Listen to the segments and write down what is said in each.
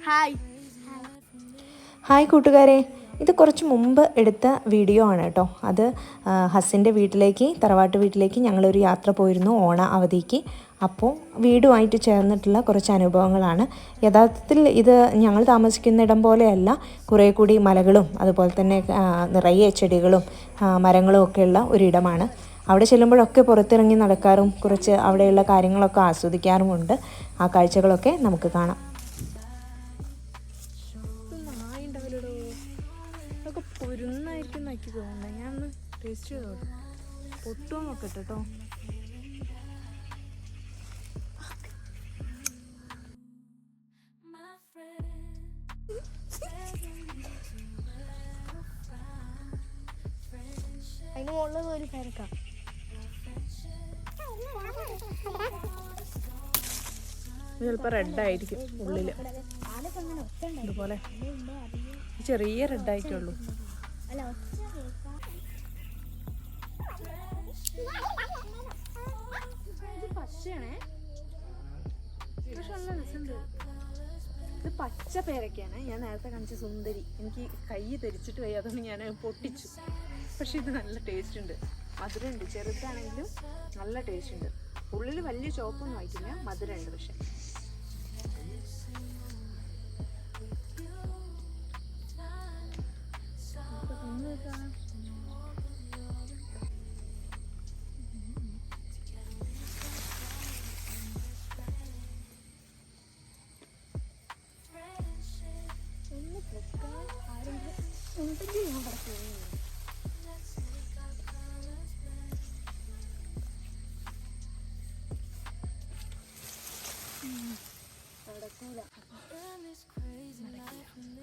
Hi കൂട്ടുകാരെ, ഇത് കുറച്ച് മുമ്പ് എടുത്ത വീഡിയോ ആണ് കേട്ടോ. അത് ഹസ്സിൻ്റെ വീട്ടിലേക്ക്, തറവാട്ട് വീട്ടിലേക്ക് ഞങ്ങളൊരു യാത്ര പോയിരുന്നു ഓണ അവധിക്ക്. അപ്പോൾ വീടുമായിട്ട് ചേർന്നിട്ടുള്ള കുറച്ച് അനുഭവങ്ങളാണ്. യഥാർത്ഥത്തിൽ ഇത് ഞങ്ങൾ താമസിക്കുന്നിടം പോലെയല്ല, കുറേ കൂടി മലകളും അതുപോലെ തന്നെ നിറയെ ചെടികളും മരങ്ങളും ഒക്കെയുള്ള ഒരിടമാണ്. അവിടെ ചെല്ലുമ്പോഴൊക്കെ പുറത്തിറങ്ങി നടക്കാറും കുറച്ച് അവിടെയുള്ള കാര്യങ്ങളൊക്കെ ആസ്വദിക്കാറുമുണ്ട്. ആ കാഴ്ചകളൊക്കെ നമുക്ക് കാണാം. പൊരുന്നായിരിക്കും നോക്കി തോന്നുന്നത്. ഞാൻ ഒന്ന് ടേസ്റ്റ് ചെയ്തോളൂ. പൊട്ടുമോ നോക്കട്ടെ കേട്ടോ. അതിന് മുകളിൽ ഒരു പേരക്കാം. ചിലപ്പോൾ റെഡായിരിക്കും ഉള്ളില്, ഇതുപോലെ ചെറിയ റെഡായിട്ടുള്ളൂ. പച്ചയാണേ, പക്ഷെ നല്ല രസമുണ്ട്. ഇത് പച്ച പേരൊക്കെയാണ്. ഞാൻ നേരത്തെ കാണിച്ച സുന്ദരി എനിക്ക് കൈ തെരിച്ചിട്ട് പോയി, അതുകൊണ്ട് ഞാൻ പൊട്ടിച്ചു. പക്ഷെ ഇത് നല്ല ടേസ്റ്റ് ഉണ്ട്, മധുരമുണ്ട്. ചെറുതാണെങ്കിലും നല്ല ടേസ്റ്റ് ഉണ്ട്. ഉള്ളിൽ വലിയ ചോപ്പൊന്നും ആയിട്ടില്ല, മധുരമുണ്ട്. പക്ഷെ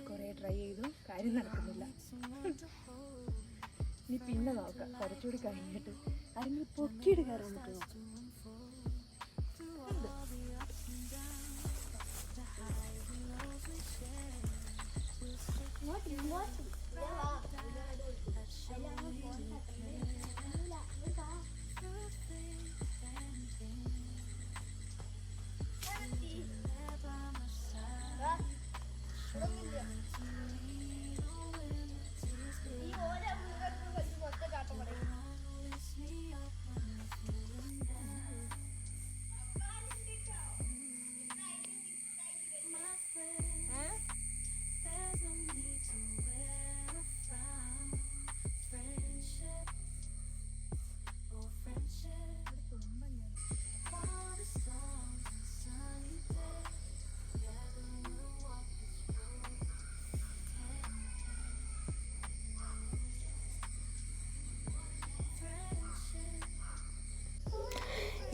കുറേ ട്രൈ ചെയ്തു, കാര്യം നടക്കുന്നില്ല. ഇനി പിന്നെ നോക്കാം, കുറച്ചുകൂടി കഴിഞ്ഞിട്ട് ആരെങ്കിലും പൊക്കിയെടുക്കാറ് നമുക്ക് നോക്കാം.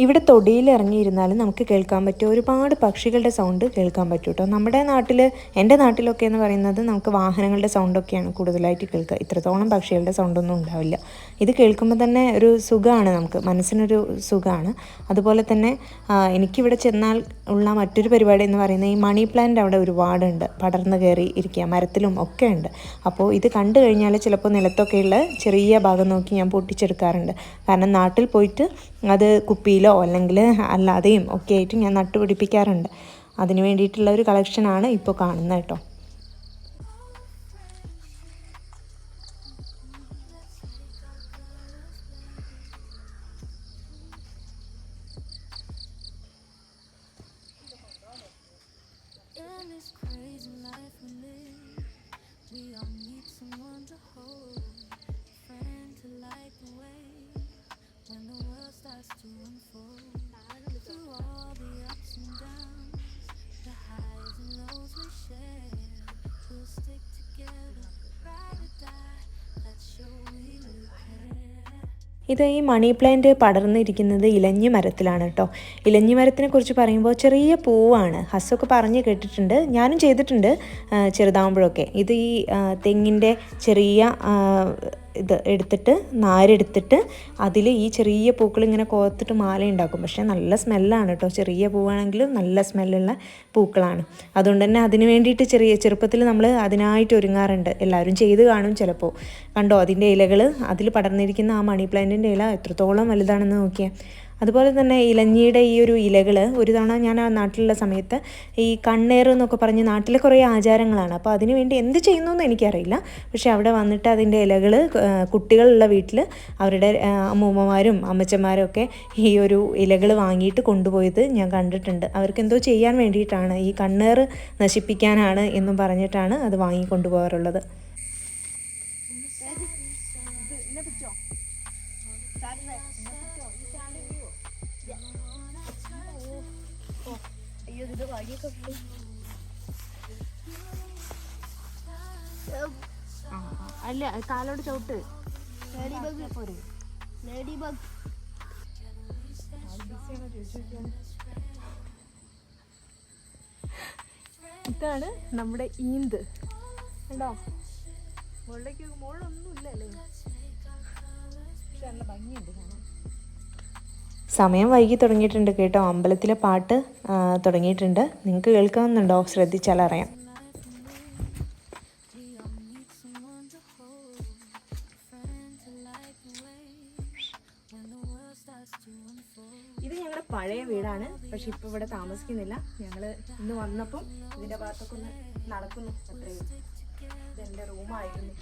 ഇവിടെ തൊടിയിൽ ഇറങ്ങിയിരുന്നാലും നമുക്ക് കേൾക്കാൻ പറ്റും, ഒരുപാട് പക്ഷികളുടെ സൗണ്ട് കേൾക്കാൻ പറ്റും കേട്ടോ. നമ്മുടെ നാട്ടിൽ, എൻ്റെ നാട്ടിലൊക്കെ എന്ന് പറയുന്നത് നമുക്ക് വാഹനങ്ങളുടെ സൗണ്ടൊക്കെയാണ് കൂടുതലായിട്ട് കേൾക്കുക. ഇത്രത്തോളം പക്ഷികളുടെ സൗണ്ടൊന്നും ഉണ്ടാവില്ല. ഇത് കേൾക്കുമ്പോൾ തന്നെ ഒരു സുഖമാണ്, നമുക്ക് മനസ്സിനൊരു സുഖമാണ്. അതുപോലെ തന്നെ എനിക്കിവിടെ ചെന്നാൽ ഉള്ള മറ്റൊരു പരിപാടി എന്ന് പറയുന്നത് ഈ മണി പ്ലാന്റ് അവിടെ ഒരുപാടുണ്ട്, പടർന്ന് കയറി ഇരിക്കുക, മരത്തിലും ഒക്കെ ഉണ്ട്. അപ്പോൾ ഇത് കണ്ടു കഴിഞ്ഞാൽ ചിലപ്പോൾ നിലത്തൊക്കെയുള്ള ചെറിയ ഭാഗം നോക്കി ഞാൻ പൊട്ടിച്ചെടുക്കാറുണ്ട്. കാരണം നാട്ടിൽ പോയിട്ട് അത് കുപ്പിയിലോ അല്ലെങ്കിൽ അല്ലാതെയും ഒക്കെ ആയിട്ട് ഞാൻ നട്ടുപിടിപ്പിക്കാറുണ്ട്. അതിന് വേണ്ടിയിട്ടുള്ള ഒരു കളക്ഷനാണ് ഇപ്പോൾ കാണുന്നത് കേട്ടോ. ഇത് ഈ മണി പ്ലാന്റ് പടർന്നിരിക്കുന്നത് ഇലഞ്ഞി മരത്തിലാണ് കേട്ടോ. ഇലഞ്ഞി മരത്തിനെ കുറിച്ച് പറയുമ്പോൾ ചെറിയ പൂവാണ്. ഹസ്സൊക്കെ പറഞ്ഞ് കേട്ടിട്ടുണ്ട്, ഞാനും ചെയ്തിട്ടുണ്ട് ചെറുതാകുമ്പോഴൊക്കെ. ഇത് ഈ തെങ്ങിൻ്റെ ചെറിയ ഇത് എടുത്തിട്ട്, നാരെടുത്തിട്ട് അതിൽ ഈ ചെറിയ പൂക്കൾ ഇങ്ങനെ കോർത്തിട്ട് മാല ഉണ്ടാക്കും. പക്ഷേ നല്ല സ്മെല്ലാണ് കേട്ടോ. ചെറിയ പൂവാണെങ്കിലും നല്ല സ്മെല്ലുള്ള പൂക്കളാണ്. അതുകൊണ്ട് തന്നെ അതിന് വേണ്ടിയിട്ട് ചെറുപ്പത്തിൽ നമ്മൾ അതിനായിട്ട് ഒരുങ്ങാറുണ്ട്. എല്ലാവരും ചെയ്ത് കാണും ചിലപ്പോൾ. കണ്ടോ അതിൻ്റെ ഇലകൾ, അതിൽ പടർന്നിരിക്കുന്ന ആ മണി പ്ലാന്റിൻ്റെ ഇല എത്രത്തോളം വലുതാണെന്ന് നോക്കിയാൽ. അതുപോലെ തന്നെ ഇലഞ്ഞിയുടെ ഈ ഒരു ഇലകൾ ഒരു തവണ ഞാൻ ആ നാട്ടിലുള്ള സമയത്ത് ഈ കണ്ണേറ് എന്നൊക്കെ പറഞ്ഞ് നാട്ടിലെ കുറേ ആചാരങ്ങളാണ്. അപ്പോൾ അതിന് വേണ്ടി എന്ത് ചെയ്യുന്നു എന്ന് എനിക്കറിയില്ല. പക്ഷേ അവിടെ വന്നിട്ട് അതിൻ്റെ ഇലകൾ കുട്ടികളുള്ള വീട്ടിൽ അവരുടെ അമ്മൂമ്മമാരും അമ്മച്ചന്മാരും ഒക്കെ ഈ ഒരു ഇലകൾ വാങ്ങിയിട്ട് കൊണ്ടുപോയത് ഞാൻ കണ്ടിട്ടുണ്ട്. അവർക്ക് എന്തോ ചെയ്യാൻ വേണ്ടിയിട്ടാണ്, ഈ കണ്ണേറ് നശിപ്പിക്കാനാണ് എന്നും പറഞ്ഞിട്ടാണ് അത് വാങ്ങിക്കൊണ്ടുപോകാറുള്ളത്. അല്ല കാലോട് ചവിട്ട്. ഇതാണ് നമ്മുടെ ഈന്ത്. കണ്ടോ, മുകളിലേക്ക് മുകളിലൊന്നും ഇല്ലല്ലേ, പക്ഷെ നല്ല ഭംഗിയുണ്ട് കാണാൻ. സമയം വൈകി തുടങ്ങിയിട്ടുണ്ട് കേട്ടോ. അമ്പലത്തിലെ പാട്ട് തുടങ്ങിയിട്ടുണ്ട്. നിങ്ങൾക്ക് കേൾക്കാവുന്നുണ്ടോ? ശ്രദ്ധിച്ചാൽ അറിയാം. ഇത് ഞങ്ങളുടെ പഴയ വീടാണ്, പക്ഷെ ഇപ്പൊ ഇവിടെ താമസിക്കുന്നില്ല. ഞങ്ങള് ഇന്ന് വന്നപ്പം ഇതിന്റെ ഭാഗത്തൊക്കെ ഒന്ന് നടക്കുന്നു, അത്രയും. ഇതെന്റെ റൂമായിരുന്നു.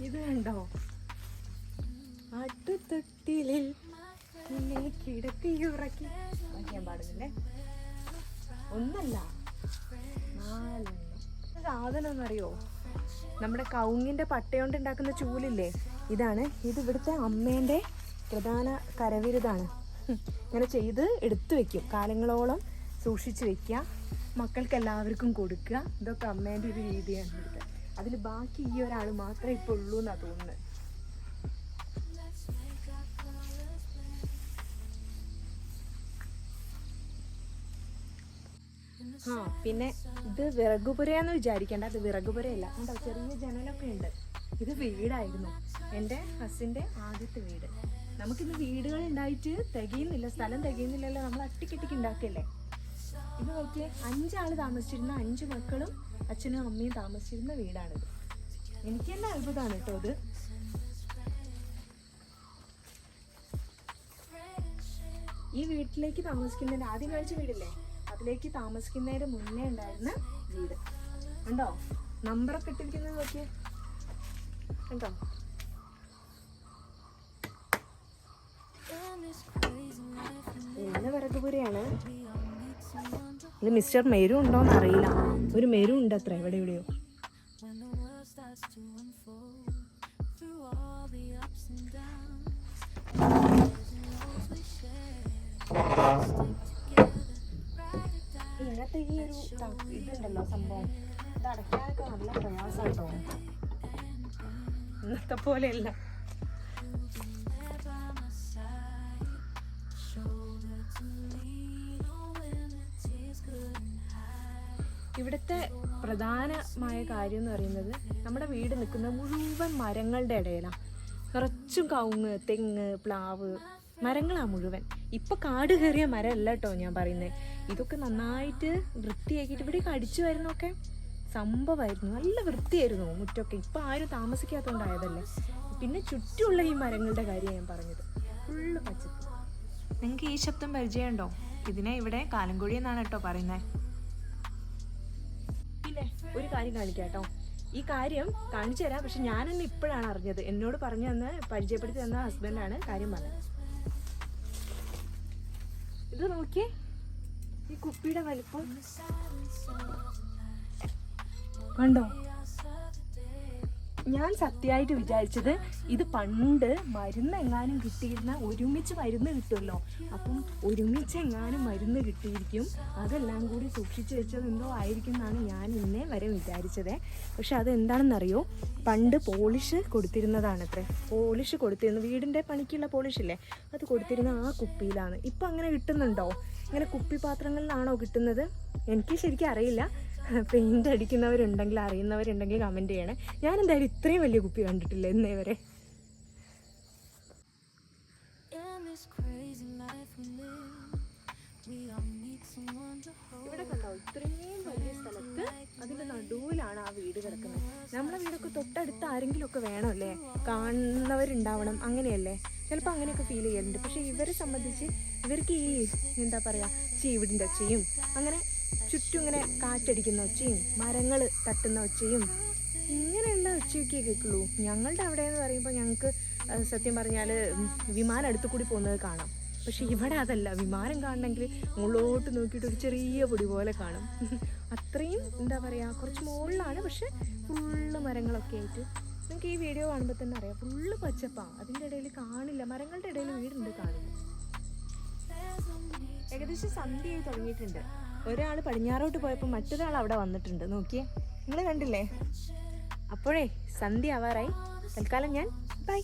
ഇത് കണ്ടോ, ആട്ടുതൊട്ടിലിൽ നിന്നെ കിടത്തിയുറക്കി. ഞാൻ പാടുന്നില്ലേ, ഒന്നല്ല 4. സാധനം എന്നറിയോ, നമ്മുടെ കവുങ്ങിന്റെ പട്ടയോണ്ട് ഉണ്ടാക്കുന്ന ചൂലില്ലേ, ഇതാണ്. ഇത് ഇവിടുത്തെ അമ്മേന്റെ പ്രധാന കരവിരുതാണ്. ഇങ്ങനെ ചെയ്ത് എടുത്തു വെക്കും, കാലങ്ങളോളം സൂക്ഷിച്ചു വെക്കുക, മക്കൾക്ക് എല്ലാവർക്കും കൊടുക്കുക. ഇതൊക്കെ അമ്മേന്റെ ഒരു രീതിയാണ് ഇവിടുത്തെ. അതിൽ ബാക്കി ഈ ഒരാൾ മാത്രമേ ഇപ്പോൾ ഉള്ളൂ എന്നാ തോന്നുന്നത്. പിന്നെ ഇത് വിറകുപുരയാന്ന് വിചാരിക്കേണ്ട, അത് വിറകുപുരയല്ല. കണ്ടോ, ചെറിയ ജനലൊക്കെ ഉണ്ട്. ഇത് വീടായിരുന്നു, എൻ്റെ ഹസ്സിൻ്റെ ആദ്യത്തെ വീട്. നമുക്കിന്ന് വീടുകൾ ഉണ്ടായിട്ട് തികയുന്നില്ല, സ്ഥലം തികയുന്നില്ലല്ലോ, നമ്മൾ അട്ടിക്കെട്ടിക്ക് ഉണ്ടാക്കിയല്ലേ. ഇത് നോക്കിയേ, 5 ആള് താമസിച്ചിരുന്ന, 5 മക്കളും അച്ഛനും അമ്മയും താമസിച്ചിരുന്ന വീടാണിത്. എനിക്ക് തന്നെ അത്ഭുതമാണ് കേട്ടോ ഇത്. ഈ വീട്ടിലേക്ക് താമസിക്കുന്നതിന്, ആദ്യം കാണിച്ച വീടില്ലേ, അതിലേക്ക് താമസിക്കുന്നതിന് മുന്നേ ഉണ്ടായിരുന്ന വീട് കണ്ടോ, നമ്പറൊക്കെ ഇട്ടിരിക്കുന്നത് നോക്കിയേ, കണ്ടോ. ഇന്ന് വിറകുപുരയാണ്. ഇത് മിസ്റ്റർ മെരു ഉണ്ടോന്ന് അറിയില്ല, ഒരു മെരു ഉണ്ട് അത്ര എവിടെ എവിടെയോ. ഇന്നത്തെ ഈ ഒരു ഇതുണ്ടല്ലോ സംഭവം, ഇത് അടയ്ക്കാനൊക്കെ നല്ല പ്രയാസം കേട്ടോ, ഇന്നത്തെ പോലെയല്ല. ഇവിടുത്തെ പ്രധാനമായ കാര്യം എന്ന് പറയുന്നത്, നമ്മുടെ വീട് നിൽക്കുന്ന മുഴുവൻ മരങ്ങളുടെ ഇടയിലാണ്. നിറച്ചും കവുങ്ങ്, തെങ്ങ്, പ്ലാവ്, മരങ്ങളാണ് മുഴുവൻ. ഇപ്പം കാട് കയറിയ മരമല്ല കേട്ടോ ഞാൻ പറയുന്നത്. ഇതൊക്കെ നന്നായിട്ട് വൃത്തിയാക്കിയിട്ട് ഇവിടേക്ക് അടിച്ചു വരുന്നൊക്കെ സംഭവമായിരുന്നു. നല്ല വൃത്തിയായിരുന്നു മുറ്റൊക്കെ. ഇപ്പം ആരും താമസിക്കാത്തതുകൊണ്ടായതല്ലേ. പിന്നെ ചുറ്റുമുള്ള ഈ മരങ്ങളുടെ കാര്യമാണ് ഞാൻ പറഞ്ഞത്, ഫുള്ള് പച്ചപ്പ്. നിങ്ങൾക്ക് ഈ ശബ്ദം പരിചയമുണ്ടോ? ഇതിനെ ഇവിടെ കാലംകോഴി എന്നാണ് കേട്ടോ പറയുന്നത്. പിന്നെ ഒരു കാര്യം കാണിക്കാം കേട്ടോ. ഈ കാര്യം കാണിച്ചു തരാം, പക്ഷെ ഞാനെന്നെ ഇപ്പോഴാണ് അറിഞ്ഞത്. എന്നോട് പറഞ്ഞു തന്ന് പരിചയപ്പെടുത്തി തന്ന ഹസ്ബൻഡാണ് കാര്യം പറഞ്ഞത്. ഇത് നോക്കിയേ, ഈ കുപ്പിയുടെ വലിപ്പം കണ്ടോ. ഞാൻ സത്യമായിട്ട് വിചാരിച്ചത് ഇത് പണ്ട് മരുന്ന് എങ്ങാനും കിട്ടിയിരുന്ന, ഒരുമിച്ച് മരുന്ന് കിട്ടുമല്ലോ, അപ്പം ഒരുമിച്ച് എങ്ങാനും മരുന്ന് കിട്ടിയിരിക്കും, അതെല്ലാം കൂടി സൂക്ഷിച്ചു വെച്ചത് എന്തോ ആയിരിക്കും എന്നാണ് ഞാൻ ഇന്നേ വരെ വിചാരിച്ചത്. പക്ഷെ അതെന്താണെന്നറിയോ, പണ്ട് പോളിഷ് കൊടുത്തിരുന്നതാണ് അത്രേ. പോളിഷ് കൊടുത്തിരുന്നു, വീടിൻ്റെ പണിക്കുള്ള പോളിഷില്ലേ, അത് കൊടുത്തിരുന്ന ആ കുപ്പിയിലാണ്. ഇപ്പം അങ്ങനെ കിട്ടുന്നുണ്ടോ? ഇങ്ങനെ കുപ്പി പാത്രങ്ങളിലാണോ കിട്ടുന്നത്? എനിക്ക് ശരിക്കും അറിയില്ല. പെയിൻ്റ് അടിക്കുന്നവരുണ്ടെങ്കിൽ അറിയുന്നവരുണ്ടെങ്കിൽ കമൻറ്റ് ചെയ്യണേ. ഞാൻ എന്തായാലും ഇത്രയും വലിയ കുപ്പി കണ്ടിട്ടില്ല ഇന്നേ വരെ. ഇവിടെ കണ്ടോ, ഇത്രയും വലിയ സ്ഥലത്ത് അതിൻ്റെ നടുവിലാണ് ആ വീട് കിടക്കുന്നത്. നമ്മളെ വീടൊക്കെ തൊട്ടടുത്ത് ആരെങ്കിലുമൊക്കെ വേണമല്ലേ, കാണുന്നവരുണ്ടാവണം, അങ്ങനെയല്ലേ? ചിലപ്പോൾ അങ്ങനെയൊക്കെ ഫീൽ ചെയ്യലുണ്ട്. പക്ഷേ ഇവരെ സംബന്ധിച്ച് ഇവർക്ക് ഈ എന്താ പറയുക, ചീവിടിൻ്റെ ഒച്ചയും അങ്ങനെ ചുറ്റും ഇങ്ങനെ കാറ്റടിക്കുന്ന ഒച്ചയും മരങ്ങൾ തട്ടുന്ന ഒച്ചയും ഇങ്ങനെയുള്ള ഒച്ചയൊക്കെ കേൾക്കുള്ളൂ. ഞങ്ങളുടെ അവിടെ എന്ന് പറയുമ്പോൾ ഞങ്ങൾക്ക് സത്യം പറഞ്ഞാൽ വിമാനം അടുത്തു കൂടി പോകുന്നത് കാണാം. പക്ഷെ ഇവിടെ അതല്ല, വിമാനം കാണണമെങ്കിൽ മുകളിലോട്ട് നോക്കിയിട്ട് ഒരു ചെറിയ പൊടി പോലെ കാണും. അത്രയും എന്താ പറയുക, കുറച്ച് മുകളിലാണ്, പക്ഷെ ഫുള്ള് മരങ്ങളൊക്കെ ആയിട്ട് നിങ്ങൾക്ക് ഈ വീഡിയോ കാണുമ്പോൾ തന്നെ അറിയാം, ഫുള്ള് പച്ചപ്പാണ്. അതിൻ്റെ ഇടയിൽ കാണില്ല, മരങ്ങളുടെ ഇടയിൽ വീടുണ്ട്, കാണില്ല. ഏകദേശം സന്ധ്യയായി തുടങ്ങിയിട്ടുണ്ട്. ഒരാൾ പടിഞ്ഞാറോട്ട് പോയപ്പോൾ മറ്റൊരാൾ അവിടെ വന്നിട്ടുണ്ട്, നോക്കിയേ, നിങ്ങൾ കണ്ടില്ലേ? അപ്പോഴേ സന്ധ്യ ആവാറായി. തൽക്കാലം ഞാൻ ബൈ.